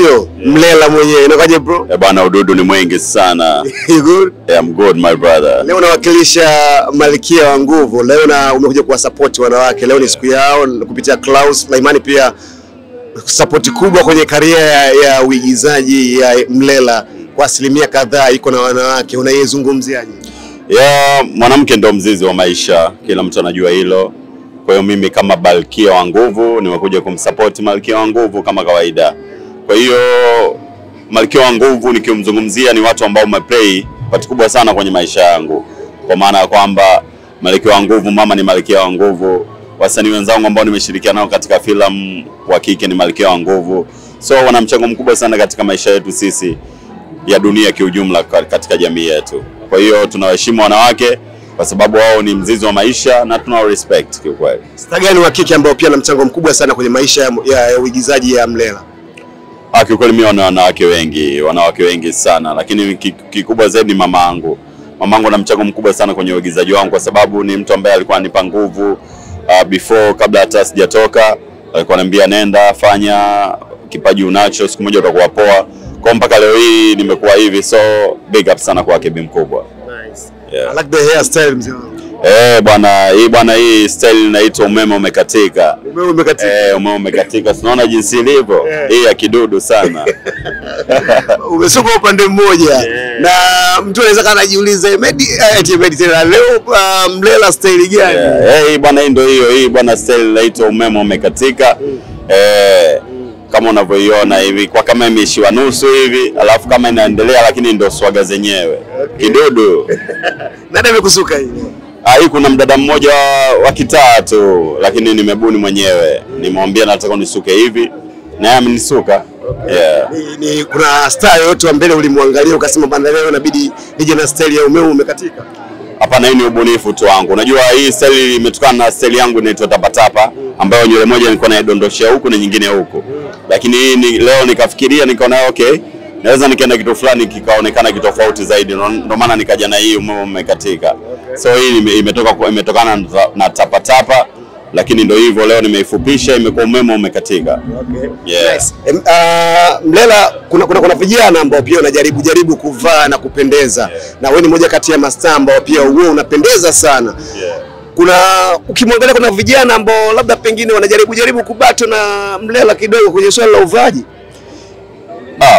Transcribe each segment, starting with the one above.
Yo, Mlela mwenyewe, inakaje bro? Bwana ududu ni mwingi sana. You good? Yeah, I'm good my brother. Leo unawakilisha Malkia wa Nguvu. Leo umekuja kuwa support wanawake. Leo ni siku yao kupitia Klaus na imani pia support kubwa kwenye career ya uigizaji ya Mlela kwa asilimia kadhaa iko na wanawake. Unaizungumziaje? Yeah, mwanamke ndo mzizi wa maisha. Kila mtu anajua hilo. Kwa hiyo mimi kama Malkia wa Nguvu nimekuja kumsupport Malkia wa Nguvu kama kawaida. Kwa hiyo Malkia wa Nguvu nikimzungumzia ni watu ambao wameplay part kubwa sana kwenye maisha yangu. Kwa maana ya kwamba Malkia wa Nguvu, mama ni Malkia wa Nguvu, wasanii wenzangu ambao nimeshirikiana nao katika filamu wa kike ni Malkia wa Nguvu. So wana mchango mkubwa sana katika maisha yetu sisi ya dunia kiujumla katika jamii yetu. Kwa hiyo tunawaheshimu wanawake kwa sababu wao ni mzizi wa maisha na tunao respect kiukweli. Star gani wa kike ambao pia na mchango mkubwa sana kwenye maisha ya uigizaji ya Mlela? Kiukweli mimi wana wanawake wengi sana, lakini kikubwa zaidi ni mamangu. Mamangu ana mchango mkubwa sana kwenye uigizaji wangu kwa sababu ni mtu ambaye alikuwa ananipa nguvu before, kabla hata sijatoka. Alikuwa ananiambia nenda fanya, kipaji unacho, siku moja utakuwa poa. Kwa mpaka leo hii nimekuwa hivi, so big up sana kwa Kebi mkubwa. Nice. Yeah. I like the hairstyle mzee wangu. Hii style inaitwa umeme umekatika. Umeme umekatika. Umeme umekatika. Unaona jinsi ilivyo? Yeah. Hii ya kidudu sana. Umesuka upande mmoja. Yeah. Na mtu anaweza kana anajiuliza tena leo Mlela style gani? Yeah. Hii bwana, hii ndio hiyo. Hii bwana style inaitwa umeme umekatika. Kama unavyoiona hivi, kwa kama imeishiwa nusu hivi, alafu kama inaendelea, lakini ndio swaga zenyewe. Okay. Kidudu. Nani amekusuka hii? Hii kuna mdada mmoja wa kitaa tu, lakini nimebuni mwenyewe. Nimwambia nataka nisuke hivi, naye amenisuka. Okay. Yeah. Kuna star yote wa mbele ulimwangalia ukasema banda leo inabidi nije na style ya umeme umekatika? Hapana, hii ni ubunifu tu wangu. Unajua hii style imetokana na style yangu inaitwa tapatapa, ambayo nywele moja nilikuwa naidondoshia huku na nyingine huku. Lakini hii leo nikafikiria nikaona okay, naweza nikaenda kitu fulani kikaonekana kitofauti zaidi, ndio maana nikaja na hii umeme umekatika. Okay. So hii imetokana na tapatapa, lakini ndio hivyo leo nimeifupisha imekuwa umeme umekatika. Okay. Yeah. Nice. Mlela, kuna vijana ambao pia wanajaribu kuvaa na kupendeza. Yeah. Na wewe ni mmoja kati ya mastaa ambao pia wewe unapendeza sana. Yeah. Ukimwangalia kuna vijana ambao labda pengine wanajaribu kubato na Mlela kidogo kwenye swala la uvaaji.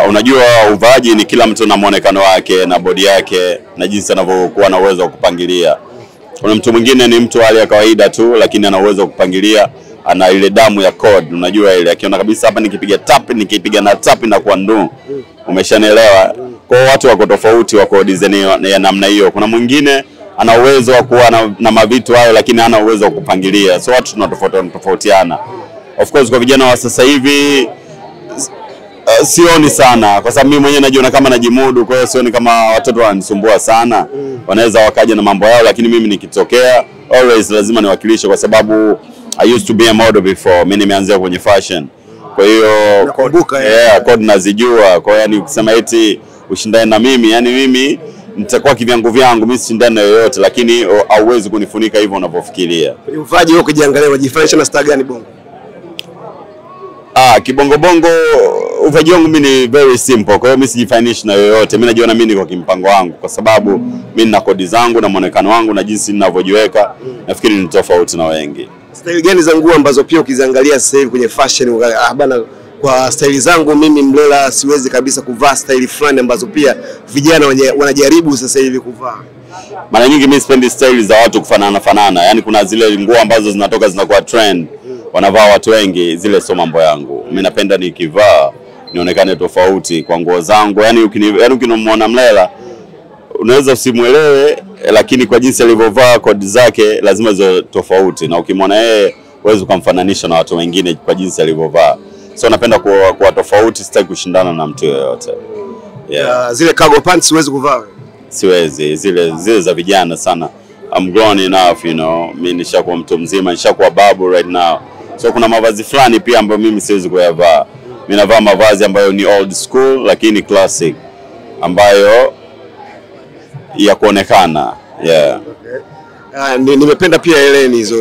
Unajua uvaaji ni kila mtu na muonekano wake na body yake na jinsi anavyokuwa na uwezo wa kupangilia. Kuna mtu mwingine ni mtu hali ya kawaida tu, lakini ana uwezo wa kupangilia, ana ile damu ya code. Unajua ile akiona kabisa hapa nikipiga tap, nikipiga na tap na kwa ndu. Umeshanielewa? Kwa watu wako tofauti, wako design ya namna hiyo. Kuna mwingine ana uwezo wa kuwa na mavitu hayo, lakini hana uwezo wa kupangilia. So watu tunatofautiana. Of course kwa vijana wa sasa hivi sioni sana, kwa sababu mimi mwenyewe najiona kama najimudu, kwa hiyo sioni kama watoto wananisumbua sana. Wanaweza wakaja na mambo yao, lakini mimi nikitokea always lazima niwakilishe, kwa sababu I used to be a model before. Mimi nimeanzia kwenye fashion. Kwa hiyo nakumbuka code nazijua. Kwa hiyo yani ukisema eti ushindane na mimi, yani mimi nitakuwa kivyangu vyangu, mimi sishindane na yoyote, lakini hauwezi kunifunika hivyo unavyofikiria. Kwenye uvaaji wewe ukijiangalia unajifanisha na star gani bongo? Kibongo bongo uvaaji wangu mimi ni very simple. Kwa hiyo mimi sijifanish na yoyote. Mimi najiona mimi niko kimpango wangu, kwa sababu mimi nina kodi zangu na muonekano wangu na jinsi ninavyojiweka. Nafikiri ni tofauti na wengi. Style gani za nguo ambazo pia ukiziangalia sasa hivi kwenye fashion bana, kwa style zangu mimi Mlela siwezi kabisa kuvaa style fulani ambazo pia vijana wanajaribu sasa hivi kuvaa? Mara nyingi mimi sipendi style za watu kufanana. Yaani kuna zile nguo ambazo zinatoka zinakuwa trend, wanavaa watu wengi, zile sio mambo yangu. Mimi napenda nikivaa nionekane tofauti kwa nguo zangu. Yaani ukimwona Mlela unaweza usimuelewe, lakini kwa jinsi alivyovaa kodi zake lazima ziwe tofauti, na ukimwona yeye huwezi kumfananisha na watu wengine kwa jinsi alivyovaa. So napenda kuwa tofauti, sitaki kushindana na mtu yoyote. Yeah. Zile cargo pants siwezi kuvaa. Siwezi, zile za vijana sana. I'm grown enough, you know. Mimi nishakuwa mtu mzima, nishakuwa babu right now. So kuna mavazi fulani pia ambayo mimi siwezi kuyavaa. Mimi navaa mavazi ambayo ni old school lakini classic, ambayo ya kuonekana. Yeah. Okay. Nimependa pia Heleni hizo.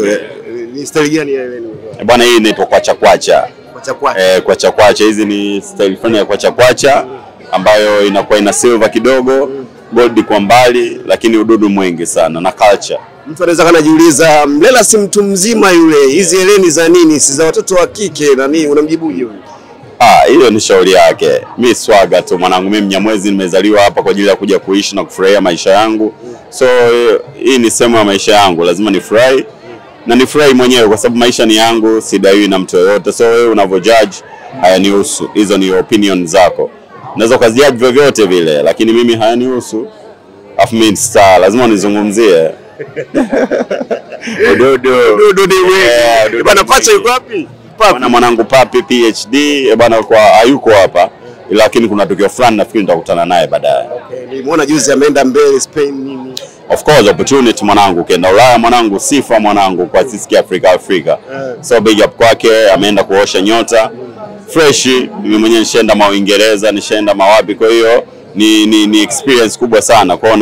Ni style gani ya Heleni? Bwana hii inaitwa kwacha kwacha. kwacha kwacha. Hizi ni style fulani ya kwacha kwacha ambayo inakuwa ina silver kidogo, gold kwa mbali, lakini ududu mwingi sana na culture. Mtu anaweza kana jiuliza, Mlela si mtu mzima yule, hizi heleni za nini? Si za watoto wa kike na nini? Unamjibuje yule? Hiyo ni shauri yake. Mimi swaga tu mwanangu, mimi Mnyamwezi, nimezaliwa hapa kwa ajili ya kuja kuishi na kufurahia maisha yangu. So hii ni sehemu ya maisha yangu, lazima nifurahi na nifurahi mwenyewe kwa sababu maisha ni yangu, sidaiwi na mtu yoyote. So wewe unavojudge hayanihusu, hizo ni opinion zako. Unaweza kujudge vyovyote vile, lakini mimi hayanihusu. Afu mimi star, lazima nizungumzie. Dodo ni wewe. Bwana Pacha yuko wapi? Bwana mwanangu Papi PhD bwana kwa hayuko hapa, lakini kuna tukio fulani nafikiri nitakutana naye baadaye. Nimeona juzi ameenda mbele Spain nini. Of course opportunity mwanangu, ukienda Ulaya mwanangu, sifa mwanangu kwa sisi Afrika. So big up kwake, ameenda kuosha nyota. Fresh, mimi mwenyewe nishaenda Uingereza, nishaenda mawapi, kwa hiyo ni experience kubwa sana. Kwa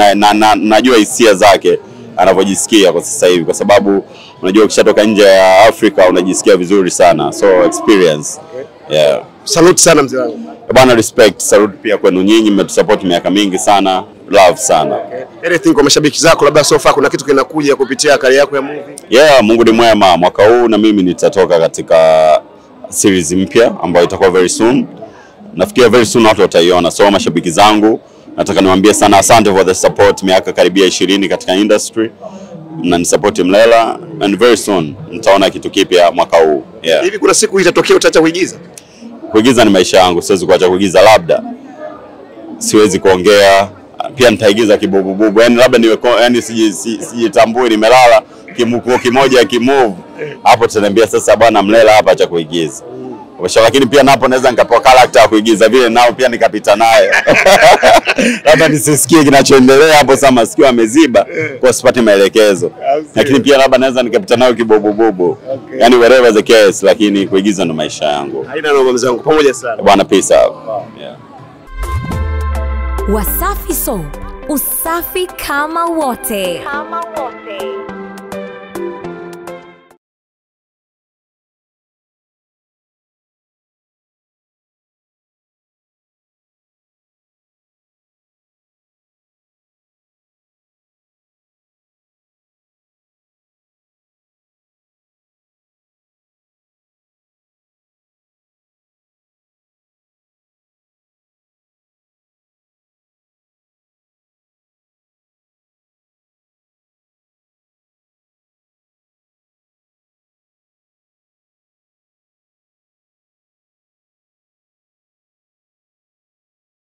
najua hisia zake anavyojisikia kwa sasa hivi, kwa sababu unajua ukishatoka nje ya Afrika unajisikia vizuri sana. So experience. Yeah. Salute sana mzee wangu. Bwana respect, salute pia kwenu nyinyi, mmetusupport miaka mingi sana. Love sana. Anything kwa mashabiki zako, labda so far kuna kitu kinakuja kupitia kari yako ya movie? Yeah, Mungu ni mwema. Mwaka huu na mimi nitatoka katika series mpya ambayo itakuwa very soon. Nafikiria very soon watu wataiona. So mashabiki zangu, nataka niwaambie sana asante for the support miaka karibia 20 katika industry. Na nisupport Mlela, and very soon mtaona kitu kipya mwaka huu. Yeah. Hivi kuna siku itatokea utaacha kuigiza? Kuigiza ni maisha yangu, siwezi kuacha kuigiza, labda siwezi kuongea, pia nitaigiza kibubububu. Yaani labda niwe yani sijitambui nimelala kimuko kimoja kimove. Hapo tutaniambia sasa bwana Mlela hapa acha kuigiza. Lakini pia napo naweza nikapewa character ya kuigiza vile nao pia nikapita naye. Labda nisisikie kinachoendelea hapo, sama masikio ameziba kwa sipati maelekezo. Lakini pia labda naweza nikapita nayo kibobobobo. Yaani whatever the case, lakini kuigiza ndo maisha yangu. Haina noma mzee wangu, pamoja sana. Bwana peace out. Yeah. Wasafi So, usafi kama wote.